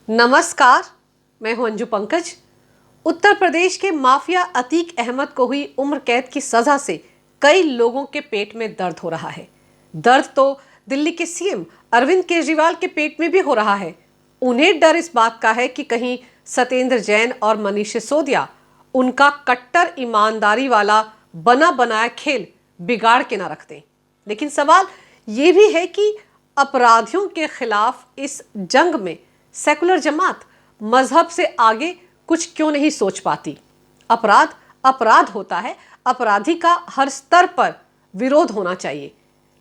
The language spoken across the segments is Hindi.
नमस्कार, मैं हूं अंजू पंकज। उत्तर प्रदेश के माफिया अतीक अहमद को हुई उम्र कैद की सजा से कई लोगों के पेट में दर्द हो रहा है। दर्द तो दिल्ली के सीएम अरविंद केजरीवाल के पेट में भी हो रहा है। उन्हें डर इस बात का है कि कहीं सत्येंद्र जैन और मनीष सिसोदिया उनका कट्टर ईमानदारी वाला बना बनाया खेल बिगाड़ के ना रख दें। लेकिन सवाल ये भी है कि अपराधियों के खिलाफ इस जंग में सेकुलर जमात मजहब से आगे कुछ क्यों नहीं सोच पाती। अपराध अपराध होता है, अपराधी का हर स्तर पर विरोध होना चाहिए।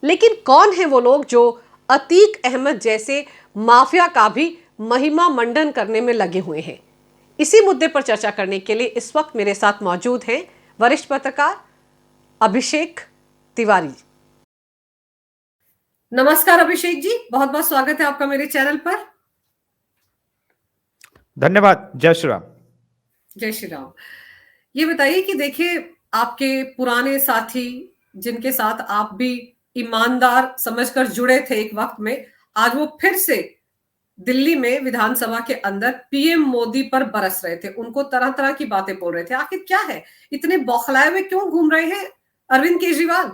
लेकिन कौन है वो लोग जो अतीक अहमद जैसे माफिया का भी महिमा मंडन करने में लगे हुए हैं। इसी मुद्दे पर चर्चा करने के लिए इस वक्त मेरे साथ मौजूद हैं वरिष्ठ पत्रकार अभिषेक तिवारी। नमस्कार अभिषेक जी, बहुत बहुत स्वागत है आपका मेरे चैनल पर। धन्यवाद। जय श्री राम। जय श्री राम। ये बताइए कि देखिए, आपके पुराने साथी जिनके साथ आप भी ईमानदार समझकर जुड़े थे एक वक्त में, आज वो फिर से दिल्ली में विधानसभा के अंदर पीएम मोदी पर बरस रहे थे, उनको तरह तरह की बातें बोल रहे थे। आखिर क्या है, इतने बौखलाए हुए क्यों घूम रहे हैं अरविंद केजरीवाल?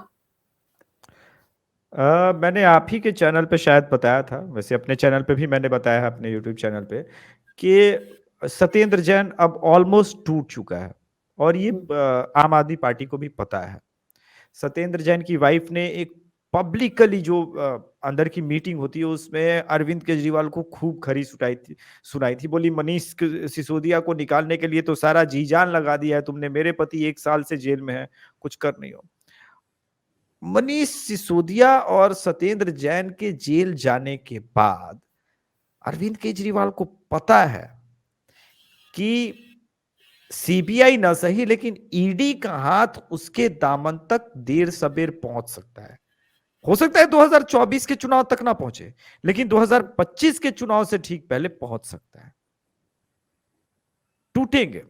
मैंने आप ही के चैनल पे शायद बताया था, वैसे अपने चैनल पे भी मैंने बताया है, अपने यूट्यूब चैनल पे, कि सत्येंद्र जैन अब ऑलमोस्ट टूट चुका है और ये आम आदमी पार्टी को भी पता है। सत्येंद्र जैन की वाइफ ने एक पब्लिकली जो अंदर की मीटिंग होती है उसमें अरविंद केजरीवाल को खूब खरी सुनाई थी। बोली, मनीष सिसोदिया को निकालने के लिए तो सारा जी जान लगा दिया है तुमने, मेरे पति 1 साल से जेल में है, कुछ कर नहीं हो। मनीष सिसोदिया और सत्येंद्र जैन के जेल जाने के बाद अरविंद केजरीवाल को पता है कि सीबीआई ना सही लेकिन ईडी का हाथ उसके दामन तक देर सबेर पहुंच सकता है। हो सकता है 2024 के चुनाव तक ना पहुंचे, लेकिन 2025 के चुनाव से ठीक पहले पहुंच सकता है। टूटेंगे,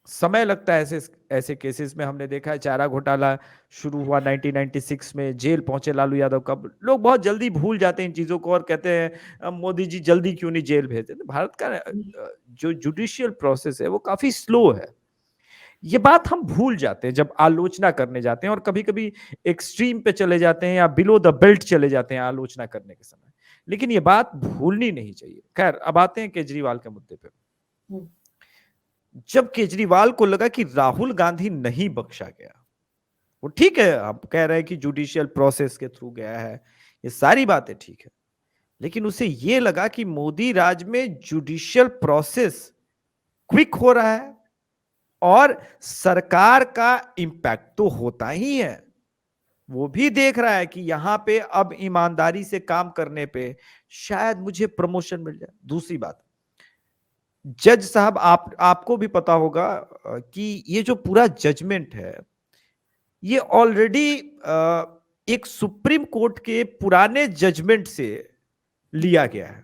समय लगता है। ऐसे ऐसे केसेस में हमने देखा है, चारा घोटाला शुरू हुआ 1996 में, जेल पहुंचे लालू यादव। कब लोग बहुत जल्दी भूल जाते हैं इन चीजों को और कहते हैं मोदी जी जल्दी क्यों नहीं जेल भेजते। तो भारत का जो जुडिशियल प्रोसेस है वो काफी स्लो है। ये बात हम भूल जाते हैं जब आलोचना करने जाते हैं और कभी कभी एक्सट्रीम पे चले जाते हैं या बिलो द बेल्ट चले जाते हैं आलोचना करने के समय। लेकिन ये बात भूलनी नहीं चाहिए। खैर, अब आते हैं केजरीवाल के मुद्दे पे। जब केजरीवाल को लगा कि राहुल गांधी नहीं बख्शा गया, वो ठीक है, आप कह रहे हैं कि जुडिशियल प्रोसेस के थ्रू गया है, ये सारी बातें ठीक है, लेकिन उसे ये लगा कि मोदी राज में जुडिशियल प्रोसेस क्विक हो रहा है और सरकार का इंपैक्ट तो होता ही है। वो भी देख रहा है कि यहां पे अब ईमानदारी से काम करने पे शायद मुझे प्रमोशन मिल जाए। दूसरी बात, जज साहब, आपको भी पता होगा कि ये जो पूरा जजमेंट है ये ऑलरेडी एक सुप्रीम कोर्ट के पुराने जजमेंट से लिया गया है।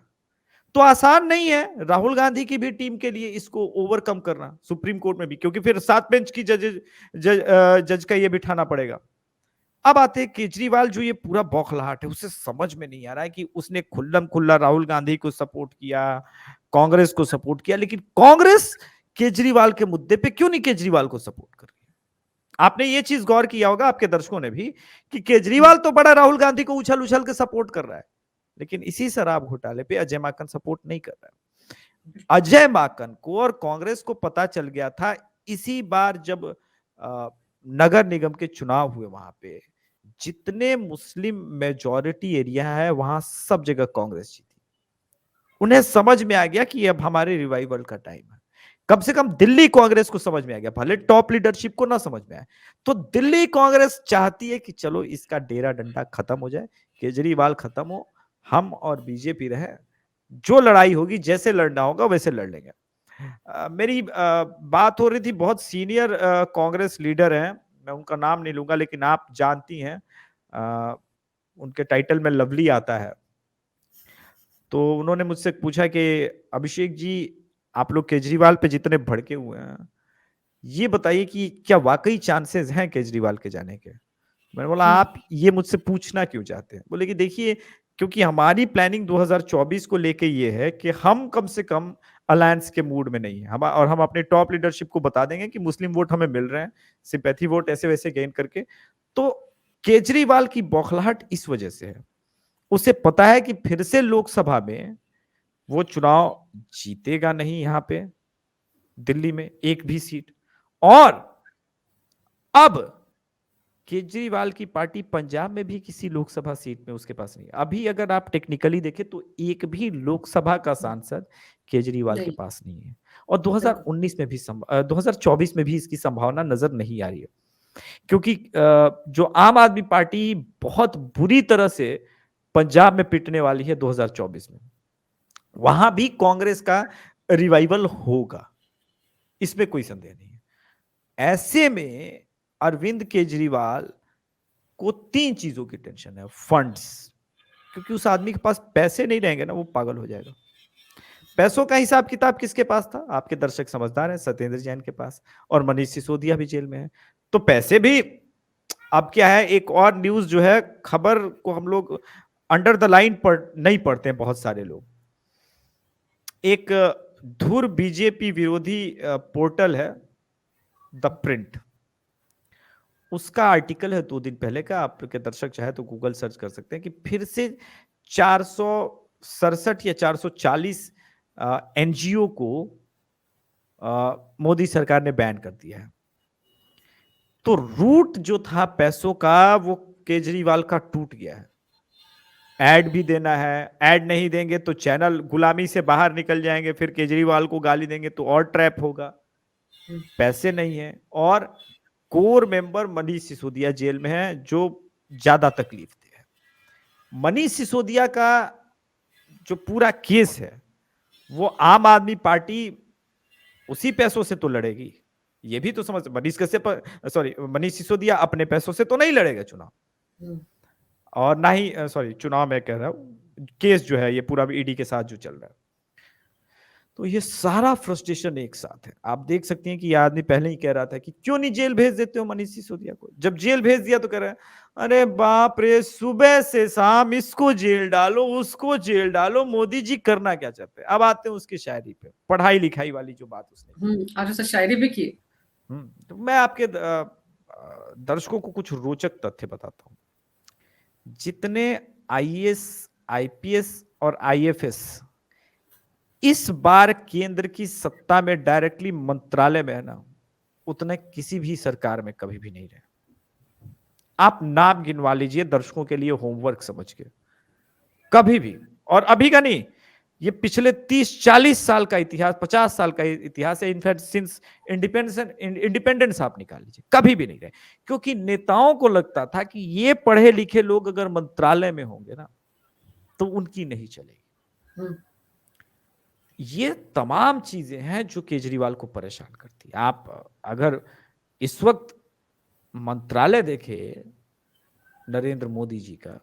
तो आसान नहीं है राहुल गांधी की भी टीम के लिए इसको ओवरकम करना सुप्रीम कोर्ट में भी, क्योंकि फिर 7 बेंच की जज का ये बिठाना पड़ेगा। अब आते हैं केजरीवाल, जो ये पूरा बौखलाहट है उसे समझ में नहीं आ रहा है कि उसने खुल्लम खुल्ला राहुल गांधी को सपोर्ट किया, कांग्रेस को सपोर्ट किया, लेकिन कांग्रेस केजरीवाल के मुद्दे पे क्यों नहीं केजरीवाल को सपोर्ट कर रही है। आपने ये चीज गौर किया होगा, आपके दर्शकों ने भी, कि केजरीवाल तो बड़ा राहुल गांधी को उछल उछल के सपोर्ट कर रहा है, लेकिन इसी शराब घोटाले पे अजय माकन सपोर्ट नहीं कर रहा है। अजय माकन को और कांग्रेस को पता चल गया था इसी बार जब नगर निगम के चुनाव हुए, वहां पे जितने मुस्लिम मेजॉरिटी एरिया है वहां सब जगह कांग्रेस जीती। उन्हें समझ में आ गया कि अब हमारे रिवाइवल का टाइम है। कम से कम दिल्ली कांग्रेस को समझ में आ गया, भले टॉप लीडरशिप को ना समझ में आए। तो दिल्ली कांग्रेस चाहती है कि चलो इसका डेरा डंडा खत्म हो जाए, केजरीवाल खत्म हो, हम और बीजेपी रहे, जो लड़ाई होगी जैसे लड़ना होगा वैसे लड़ लेंगे। मेरी बात हो रही थी, बहुत सीनियर कांग्रेस लीडर हैं, मैं उनका नाम नहीं लूंगा लेकिन आप जानती हैं, उनके टाइटल में लवली आता है। तो उन्होंने मुझसे पूछा कि अभिषेक जी, आप लोग केजरीवाल पे जितने भड़के हुए हैं, ये बताइए कि क्या वाकई चांसेस हैं केजरीवाल के जाने के। मैंने बोला, आप ये मुझसे पूछना क्यों चाहते हैं। बोले कि देखिए, क्योंकि हमारी प्लानिंग 2024 को लेके ये है कि हम कम से कम अलायंस के मूड में नहीं है हम, और हम अपने टॉप लीडरशिप को बता देंगे कि मुस्लिम वोट हमें मिल रहे हैं, सिंपैथी वोट ऐसे वैसे गेन करके। तो केजरीवाल की बौखलाहट इस वजह से है, उसे पता है कि फिर से लोकसभा में वो चुनाव जीतेगा नहीं, यहां पे दिल्ली में एक भी सीट। और अब केजरीवाल की पार्टी पंजाब में भी किसी लोकसभा सीट में उसके पास नहीं है। अभी अगर आप टेक्निकली देखें तो एक भी लोकसभा का सांसद केजरीवाल के नहीं। पास नहीं है। और 2019 में भी 2024 में भी इसकी संभावना नजर नहीं आ रही है, क्योंकि जो आम आदमी पार्टी बहुत बुरी तरह से पंजाब में पिटने वाली है 2024 में, वहां भी कांग्रेस का रिवाइवल होगा, इसमें कोई संदेह नहीं है। ऐसे में अरविंद केजरीवाल को 3 चीजों की टेंशन है। फंड्स, क्योंकि उस आदमी के पास पैसे नहीं रहेंगे ना, वो पागल हो जाएगा। पैसों का हिसाब किताब किसके पास था? आपके दर्शक समझदार हैं, सत्येंद्र जैन के पास, और मनीष सिसोदिया भी जेल में है। तो पैसे भी अब क्या है, एक और न्यूज जो है, खबर को हम लोग अंडर द लाइन नहीं पढ़ते हैं बहुत सारे लोग। एक धुर बीजेपी विरोधी पोर्टल है द प्रिंट, उसका आर्टिकल है 2 दिन पहले का, आपके दर्शक चाहे तो गूगल सर्च कर सकते हैं कि फिर से 467 या 440 एनजीओ को मोदी सरकार ने बैन कर दिया है। तो रूट जो था पैसों का वो केजरीवाल का टूट गया है। ऐड भी देना है, ऐड नहीं देंगे तो चैनल गुलामी से बाहर निकल जाएंगे, फिर केजरीवाल को गाली देंगे तो और ट्रैप होगा। पैसे नहीं है, और core member Manish Sisodia jail में है, जो ज्यादा तकलीफ दे है। मनीष सिसोदिया का जो पूरा केस है वो आम आदमी पार्टी उसी पैसों से तो लड़ेगी, ये भी तो समझ। मनीष सिसोदिया अपने पैसों से तो नहीं लड़ेगा चुनाव, और ना ही चुनाव में कह रहा हूं, केस जो है ये पूरा ईडी के साथ जो चल रहा है। तो ये सारा फ्रस्ट्रेशन एक साथ है। आप देख सकते हैं कि यह आदमी पहले ही कह रहा था कि क्यों नहीं जेल भेज देते हो मनीष सिसोदिया को। जब जेल भेज दिया तो कह रहा है अरे बाप रे, सुबह से शाम इसको जेल डालो, उसको जेल डालो, मोदी जी करना क्या चाहते हैं। अब आते हैं उसकी शायरी पे, पढ़ाई लिखाई वाली जो बात उसने आज उसने शायरी भी की। तो मैं आपके दर्शकों को कुछ रोचक तथ्य बताता हूं। जितने आईएएस, आईपीएस और आईएफएस इस बार केंद्र की सत्ता में डायरेक्टली मंत्रालय में है ना, उतने किसी भी सरकार में कभी भी नहीं रहे। आप नाम गिनवा लीजिए दर्शकों के लिए होमवर्क समझ के, कभी भी। और अभी का नहीं, ये पिछले 30-40 साल का इतिहास, 50 साल का इतिहास है। इनफैक्ट सिंस इंडिपेंडेंस आप निकाल लीजिए, कभी भी नहीं रहे। क्योंकि नेताओं को लगता था कि ये पढ़े लिखे लोग अगर मंत्रालय में होंगे ना तो उनकी नहीं चलेगी। ये तमाम चीजें हैं जो केजरीवाल को परेशान करती है। आप अगर इस वक्त मंत्रालय देखे नरेंद्र मोदी जी का,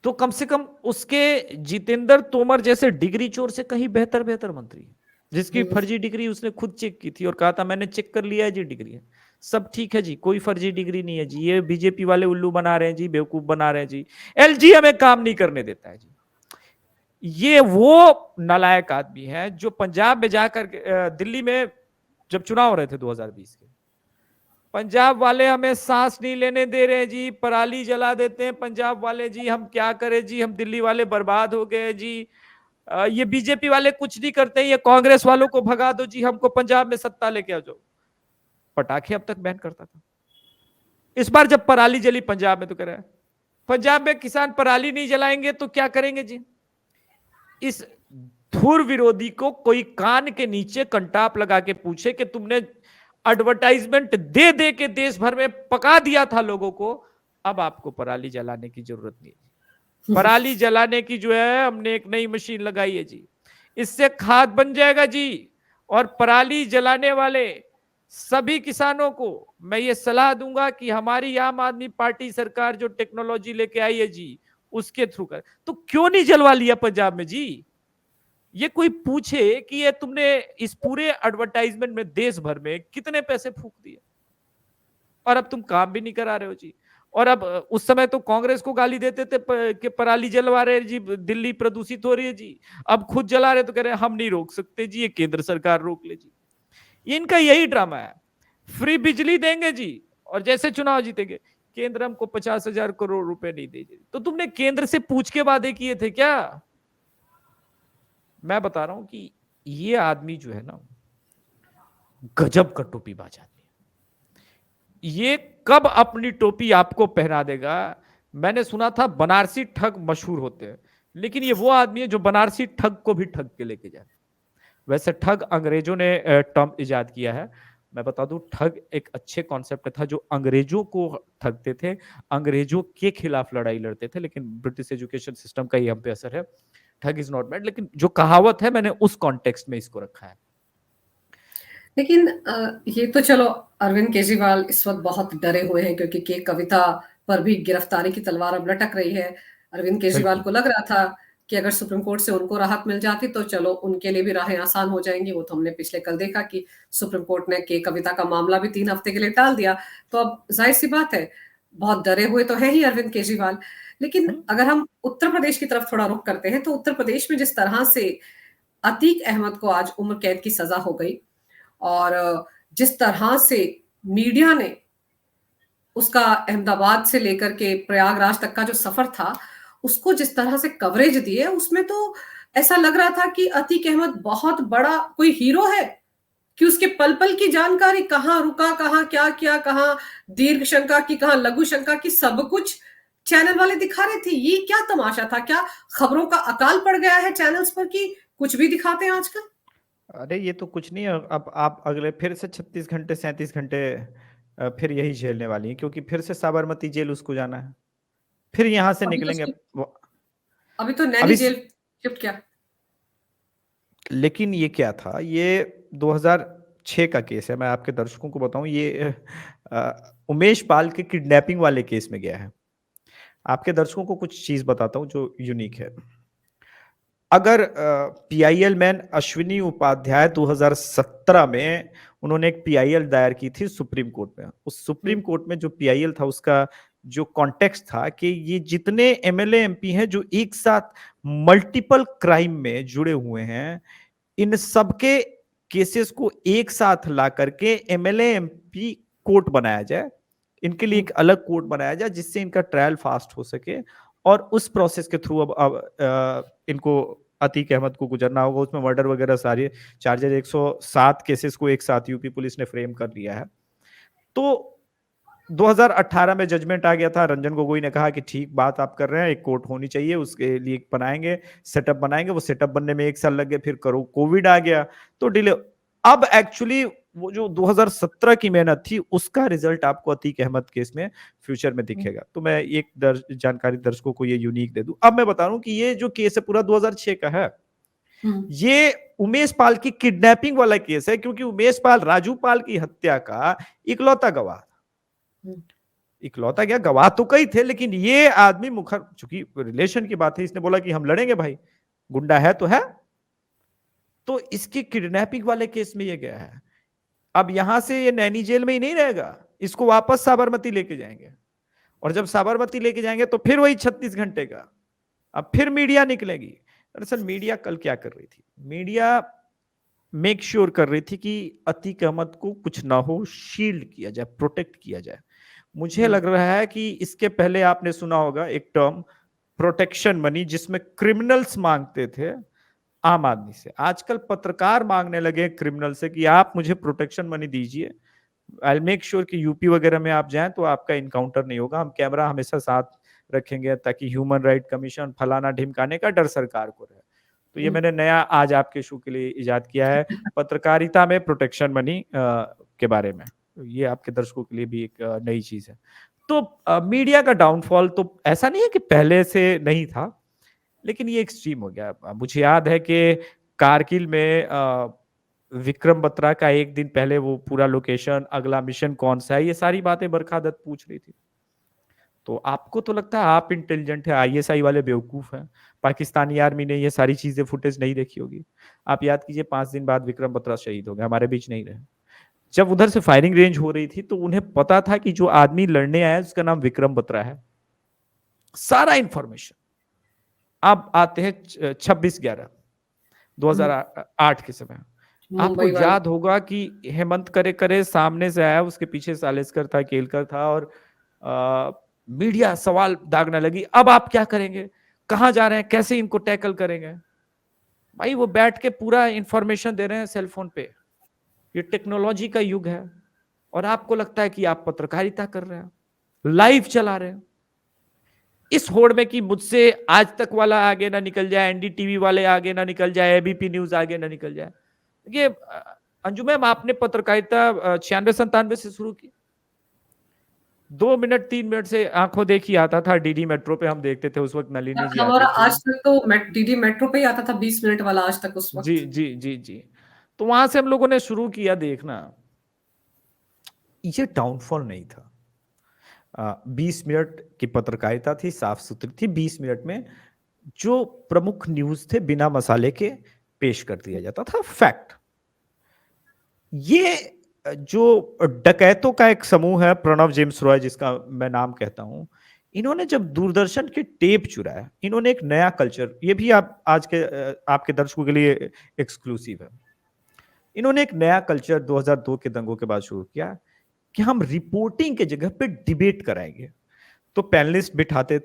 तो कम से कम उसके जितेंद्र तोमर जैसे डिग्री चोर से कहीं बेहतर मंत्री, जिसकी फर्जी डिग्री उसने खुद चेक की थी और कहा था मैंने चेक कर लिया है जी, डिग्री है, सब ठीक है जी, कोई फर्जी डिग्री नहीं है जी, ये बीजेपी वाले उल्लू बना रहे हैं जी, बेवकूफ बना रहे हैं जी, एलजी हमें काम नहीं करने देता है जी। ये वो नालायक आदमी है जो पंजाब में जाकर, दिल्ली में जब चुनाव हो रहे थे 2020 के, पंजाब वाले हमें सांस नहीं लेने दे रहे जी, पराली जला देते हैं पंजाब वाले जी, हम क्या करें जी, हम दिल्ली वाले बर्बाद हो गए जी, ये बीजेपी वाले कुछ नहीं करते, ये कांग्रेस वालों को भगा दो जी, हमको पंजाब में सत्ता लेके आ जाओ। पटाखे अब तक बैन करता था, इस बार जब पराली जली पंजाब में तो कह रहा है पंजाब में किसान पराली नहीं जलाएंगे तो क्या करेंगे जी। इस धुर विरोधी को कोई कान के नीचे कंटाप लगा के पूछे कि तुमने एडवर्टाइजमेंट दे दे के देश भर में पका दिया था लोगों को, अब आपको पराली जलाने की जरूरत नहीं है। पराली जलाने की जो है हमने एक नई मशीन लगाई है जी, इससे खाद बन जाएगा जी। और पराली जलाने वाले सभी किसानों को मैं ये सलाह दूंगा कि हमारी आम आदमी पार्टी सरकार जो टेक्नोलॉजी लेके आई है जी, उसके थ्रू कर। तो क्यों नहीं जलवा लिया पंजाब में जी? ये कोई पूछे कि ये तुमने इस पूरे एडवर्टाइजमेंट में देश भर में कितने पैसे फूंक दिए और अब तुम काम भी नहीं करा रहे हो जी। और अब उस समय तो कांग्रेस को गाली देते थे कि पराली जलवा रहे जी, दिल्ली प्रदूषित हो रही है जी। अब खुद जला रहे तो कह रहे हम नहीं रोक सकते जी, ये केंद्र सरकार रोक ले जी। इनका यही ड्रामा है। फ्री बिजली देंगे जी, और जैसे चुनाव जीतेंगे केंद्र हमको 50,000 करोड़ रुपए नहीं देगी। तो तुमने केंद्र से पूछ के वादे किए थे क्या? मैं बता रहा हूं कि ये आदमी जो है ना, गजब का टोपीबाज आदमी है। ये कब अपनी टोपी आपको पहना देगा। मैंने सुना था बनारसी ठग मशहूर होते हैं, लेकिन ये वो आदमी है जो बनारसी ठग को भी ठग के लेके जाए। वैसे ठग अंग्रेजों ने टर्म इजाद किया है। मैं बता दूं, ठग एक अच्छे कॉन्सेप्ट था जो अंग्रेजों को ठगते थे, अंग्रेजों के खिलाफ लड़ाई लड़ते थे, लेकिन ब्रिटिश एजुकेशन सिस्टम का ही हम पे असर है। ठग इज नॉट बैड, लेकिन जो कहावत है मैंने उस कॉन्टेक्स्ट में इसको रखा है। लेकिन ये तो चलो, अरविंद केजरीवाल इस वक्त बहुत डरे हुए हैं क्योंकि के कविता पर भी गिरफ्तारी की तलवार अब लटक रही है। अरविंद केजरीवाल बिल्कुल को लग रहा था कि अगर सुप्रीम कोर्ट से उनको राहत मिल जाती तो चलो उनके लिए भी राहें आसान हो जाएंगी। वो तो हमने पिछले कल देखा कि सुप्रीम कोर्ट ने के कविता का मामला भी 3 हफ्ते के लिए टाल दिया। तो अब जाहिर सी बात है, बहुत डरे हुए तो है ही अरविंद केजरीवाल। लेकिन अगर हम उत्तर प्रदेश की तरफ थोड़ा रुख करते हैं तो उत्तर प्रदेश में जिस तरह से अतीक अहमद को आज उम्र कैद की सजा हो गई, और जिस तरह से मीडिया ने उसका अहमदाबाद से लेकर के प्रयागराज तक का जो सफर था उसको जिस तरह से कवरेज दी है, उसमें तो ऐसा लग रहा था कि अतीक अहमद बहुत बड़ा कोई हीरो है, कि उसके पल पल की जानकारी, कहाँ रुका, कहाँ क्या किया, कहाँ दीर्घ शंका की, कहाँ लघु शंका की, सब कुछ चैनल वाले दिखा रहे थे। ये क्या तमाशा था? क्या खबरों का अकाल पड़ गया है चैनल्स पर कि कुछ भी दिखाते हैं आजकल? अरे ये तो कुछ नहीं है। अब आप अगले फिर से 36 घंटे 37 घंटे फिर यही झेलने वाली है, क्योंकि फिर से साबरमती जेल उसको जाना है, फिर यहां से अभी तो निकलेंगे अभी तो नैनी अभी। जेल शिफ्ट किया। लेकिन ये क्या था, ये 2006 का केस है। मैं आपके दर्शकों को बताऊं, ये उमेश पाल के किडनैपिंग वाले केस में गया है। आपके दर्शकों को कुछ चीज बताता हूं जो यूनिक है। अगर पीआईएल मैन अश्विनी उपाध्याय 2017 में उन्होंने एक पीआईएल दायर की थी सुप्रीम कोर्ट में। उस सुप्रीम कोर्ट में जो पीआईएल था उसका जो कॉन्टेक्स्ट था कि ये जितने एमएलए एमपी हैं जो एक साथ मल्टीपल क्राइम में जुड़े हुए हैं, इन सबके केसेस को एक साथ ला करके एमएलए एमपी कोर्ट बनाया जाए, इनके लिए एक अलग कोर्ट बनाया जाए जिससे इनका ट्रायल फास्ट हो सके। और उस प्रोसेस के थ्रू अब इनको अतीक अहमद को गुजरना होगा। उसमें मर्डर वगैरह सारे चार्जेस 107 केसेस को एक साथ यूपी पुलिस ने फ्रेम कर लिया है। तो 2018 में जजमेंट आ गया था। रंजन गोगोई ने कहा कि ठीक बात आप कर रहे हैं, एक कोर्ट होनी चाहिए, उसके लिए बनाएंगे, सेटअप बनाएंगे। वो सेटअप बनने में 1 साल लग गया, फिर करो कोविड आ गया तो डिले। अब एक्चुअली वो जो 2017 की मेहनत थी उसका रिजल्ट आपको अतीक अहमद केस में फ्यूचर में दिखेगा। तो मैं एक जानकारी दर्शकों को ये यूनिक दे दूं। अब मैं बता रहा हूं कि ये जो केस है पूरा 2006 का है। ये उमेश पाल की किडनैपिंग वाला केस है, क्योंकि उमेश पाल राजू पाल की हत्या का इकलौता गवाह था। इकलौता क्या, गवाह तो कई थे, लेकिन ये आदमी मुखर, चूंकि रिलेशन की बात है, इसने बोला कि हम लड़ेंगे भाई, गुंडा है तो है। तो इसकी किडनैपिंग वाले केस में ये गया है। अब यहां से ये नैनी जेल में ही नहीं रहेगा, इसको वापस साबरमती लेके जाएंगे। और जब साबरमती लेके जाएंगे तो फिर वही 36 घंटे का, अब फिर मीडिया निकलेगी। दरअसल मीडिया कल क्या कर रही थी, मीडिया मेक श्योर कर रही थी कि अतीक अहमद को कुछ ना हो, शील्ड किया जाए, प्रोटेक्ट किया जाए। मुझे लग रहा है कि इसके पहले आपने सुना होगा एक टर्म प्रोटेक्शन मनी, जिसमें क्रिमिनल्स मांगते थे आम आदमी से। आजकल पत्रकार मांगने लगे क्रिमिनल से कि आप मुझे प्रोटेक्शन मनी दीजिए, आई मेक श्योर कि यूपी वगैरह में आप जाएं तो आपका इनकाउंटर नहीं होगा, हम कैमरा हमेशा साथ रखेंगे ताकि ह्यूमन राइट कमीशन फलाना ढिमकाने का डर सरकार को रहे। तो ये मैंने नया आज आपके शो के लिए इजाद किया है, पत्रकारिता में प्रोटेक्शन मनी के बारे में। ये आपके दर्शकों के लिए भी एक नई चीज है। तो मीडिया का डाउनफॉल तो ऐसा नहीं है कि पहले से नहीं था, लेकिन ये एक्सट्रीम हो गया। मुझे याद है कि कारगिल में विक्रम बत्रा का एक दिन पहले वो पूरा लोकेशन, अगला मिशन कौन सा है, ये सारी बातें बरखा दत्त पूछ रही थी। तो आपको तो लगता है आप इंटेलिजेंट है, आईएसआई वाले बेवकूफ हैं, पाकिस्तानी आर्मी ने ये सारी चीजें फुटेज नहीं देखी होगी। आप याद कीजिए 5 दिन बाद विक्रम बत्रा शहीद हो गए, हमारे बीच नहीं रहे। जब उधर से फायरिंग रेंज हो रही थी तो उन्हें पता था कि जो आदमी लड़ने आया है उसका नाम विक्रम बत्रा है। सारा इंफॉर्मेशन। अब आते हैं 26/11/2008 के समय। आपको मुंबई वाले। याद होगा कि हेमंत करे करे सामने से आया, उसके पीछे सालेस्कर था, केलकर था, और मीडिया सवाल दागने लगी, अब आप क्या करेंगे, कहां जा रहे हैं, कैसे इनको टैकल करेंगे। भाई वो बैठ के पूरा इंफॉर्मेशन दे रहे हैं सेलफोन पे। ये टेक्नोलॉजी का युग है और आपको लगता है कि आप पत्रकारिता कर रहे हैं, लाइव चला रहे हैं। इस होड़ में कि मुझसे आज तक वाला आगे ना निकल जाए, एनडीटीवी वाले आगे ना निकल जाए, एबीपी न्यूज आगे ना निकल जाए। ये अंजू मैम, आपने पत्रकारिता 96-97 से शुरू की। 2 मिनट 3 मिनट से आंखों देखी आता था, डीडी मेट्रो पे हम देखते थे, उस वक्त नलिनी जी हमारा आती थी। आज तक तो डीडी मेट्रो पे ही आता था, 20 मिनट वाला आज तक उस जी वक्त। जी जी जी। तो वहां से हम लोगों ने शुरू किया देखना। ये डाउनफॉल नहीं था। 20 मिनट की पत्रकारिता थी, साफ सुथरी थी। 20 मिनट में जो प्रमुख न्यूज थे बिना मसाले के पेश कर दिया जाता था, फैक्ट। ये जो डकैतों का एक समूह है, प्रणव जेम्स रॉय जिसका मैं नाम कहता हूं, इन्होंने जब दूरदर्शन के टेप चुराया, इन्होंने एक नया कल्चर, ये भी आप आज के आपके दर्शकों के लिए एक्सक्लूसिव है। इन्होंने एक नया कल्चर 2002 के दंगों के बाद शुरू किया कि हम रिपोर्टिंग के जगह पे डिबेट कराएंगे। तो पैनलिस्ट बिठाते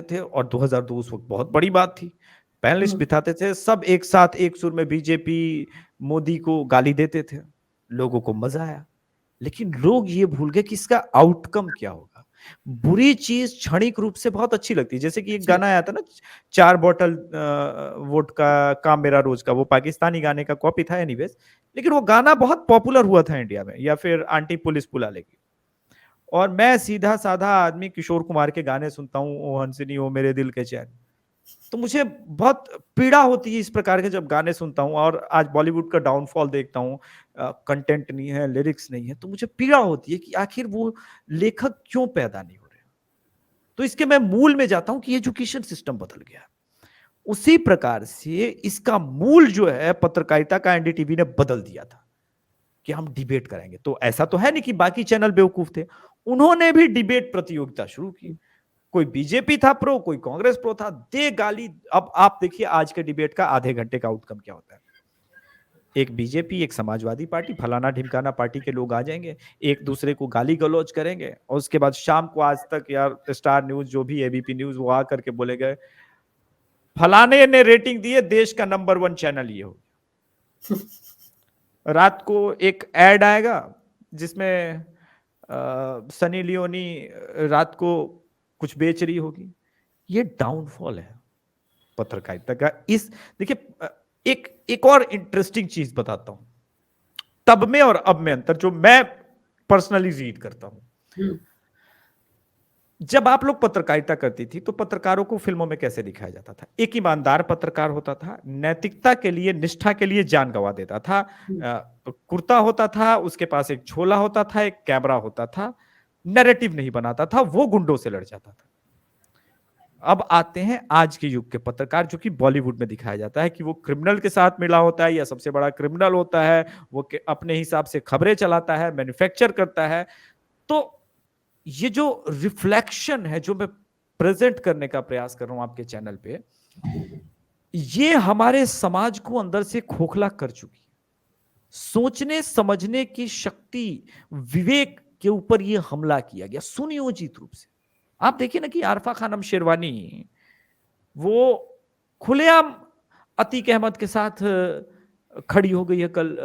थे और 2002 उस वक्त बहुत बड़ी बात थी। पैनलिस्ट बिठाते थे, सब एक साथ एक सुर में बीजेपी मोदी को गाली देते थे, लोगों को मजा आया। लेकिन लोग ये भूल गए कि इसका आउटकम क्या होगा। बुरी चीज क्षणिक रूप से बहुत अच्छी लगती है, जैसे कि एक गाना आया था ना, 4 बॉटल वोडका काम मेरा रोज का, वो पाकिस्तानी गाने का कॉपी था एनीवेज, लेकिन वो गाना बहुत पॉपुलर हुआ था इंडिया में। या फिर आंटी पुलिस बुला लेगी। और मैं सीधा साधा आदमी किशोर कुमार के गाने सुनता हूँ, ओ हंसनी ओ मेरे दिल के चैन, तो मुझे बहुत पीड़ा होती है इस प्रकार के जब गाने सुनता हूँ। और आज बॉलीवुड का डाउनफॉल देखता हूँ, कंटेंट नहीं है, लिरिक्स नहीं है, तो मुझे पीड़ा होती है कि आखिर वो लेखक क्यों पैदा नहीं हो रहे। तो इसके मैं मूल में जाता हूं कि एजुकेशन सिस्टम बदल गया। उसी प्रकार से इसका मूल जो है पत्रकारिता का एनडीटीवी ने बदल दिया था कि हम डिबेट करेंगे। तो ऐसा तो है नहीं कि बाकी चैनल बेवकूफ थे, उन्होंने भी डिबेट प्रतियोगिता शुरू की। कोई बीजेपी था प्रो, कोई कांग्रेस प्रो था, दे गाली। अब आप देखिए आज के डिबेट का आधे घंटे का आउटकम क्या होता है। एक बीजेपी, एक समाजवादी पार्टी, फलाना ढिमकाना पार्टी के लोग आ जाएंगे, एक दूसरे को गाली गलौज करेंगे, और उसके बाद शाम को आज तक या स्टार न्यूज, जो भी एबीपी न्यूज, वो आकर के बोलेगा फलाने ने रेटिंग दी है, देश का नंबर 1 चैनल ये हो। रात को एक एड आएगा जिसमें सनी लियोनी रात को कुछ बेच रही होगी। ये डाउनफॉल है पत्रकारिता का। इस देखिए, एक और इंटरेस्टिंग चीज बताता हूं, तब में और अब में अंतर जो मैं पर्सनली रीड करता हूं। जब आप लोग पत्रकारिता करती थी तो पत्रकारों को फिल्मों में कैसे दिखाया जाता था? एक ईमानदार पत्रकार होता था, नैतिकता के लिए, निष्ठा के लिए जान गंवा देता था। कुर्ता होता था, उसके पास एक झोला होता था, एक कैमरा होता था, नैरेटिव नहीं बनाता था, वो गुंडों से लड़ जाता था। अब आते हैं आज के युग के पत्रकार, जो कि बॉलीवुड में दिखाया जाता है कि वो क्रिमिनल के साथ मिला होता है या सबसे बड़ा क्रिमिनल होता है, वो अपने हिसाब से खबरें चलाता है, मैन्युफैक्चर करता है। तो ये जो रिफ्लेक्शन है जो मैं प्रेजेंट करने का प्रयास कर रहा हूं आपके चैनल पे, ये हमारे समाज को अंदर से खोखला कर चुकी है। सोचने समझने की शक्ति, विवेक के ऊपर ये हमला किया गया सुनियोजित रूप से। आप देखिए ना कि आरफा खानम शेरवानी वो खुलेआम अतीक अहमद के साथ खड़ी हो गई है। कल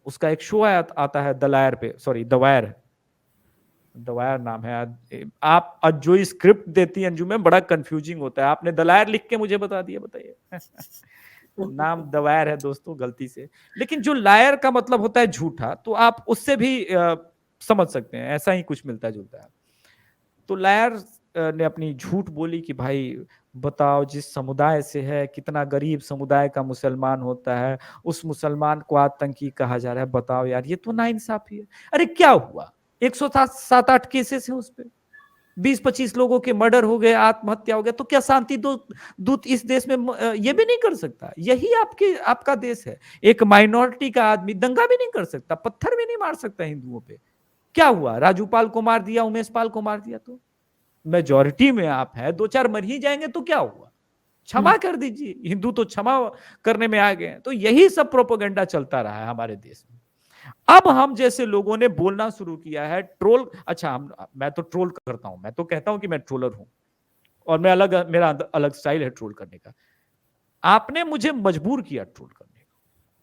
उसका एक शो आता है दलायर पे, सॉरी दवायर नाम है। आप जो स्क्रिप्ट देती है अंजू में, बड़ा कंफ्यूजिंग होता है। आपने दलायर लिख के मुझे बता दिया, बताइए। नाम दवायर है दोस्तों, गलती से। लेकिन जो लायर का मतलब होता है झूठा, तो आप उससे भी समझ सकते हैं, ऐसा ही कुछ मिलता जुलता है। तो लायर ने अपनी झूठ बोली कि भाई बताओ, जिस समुदाय से है, कितना गरीब समुदाय का मुसलमान होता है, उस मुसलमान को आतंकी कहा जा रहा है। बताओ यार, ये तो नाइंसाफी है। अरे क्या हुआ? 107-8 केसेस हैं उस पे, 20-25 लोगों के मर्डर हो गए, आत्महत्या हो गया, तो क्या शांति दूत इस देश में ये भी नहीं कर सकता? यही आपका देश है। एक माइनॉरिटी का आदमी दंगा भी नहीं कर सकता, पत्थर भी नहीं मार सकता हिंदुओं पे। क्या हुआ? राजू पाल को मार दिया, उमेश पाल को मार दिया, तो मेजॉरिटी में आप है, 2-4 मर ही जाएंगे तो क्या हुआ? क्षमा कर दीजिए, हिंदू तो क्षमा करने में आ गए हैं। तो यही सब प्रोपेगेंडा चलता रहा है हमारे देश में। अब हम जैसे लोगों ने बोलना शुरू किया है, ट्रोल। अच्छा, मैं तो ट्रोल करता हूं, मैं तो कहता हूं कि मैं ट्रोलर हूं, और मेरा अलग स्टाइल है ट्रोल करने का। आपने मुझे मजबूर किया ट्रोल करने का,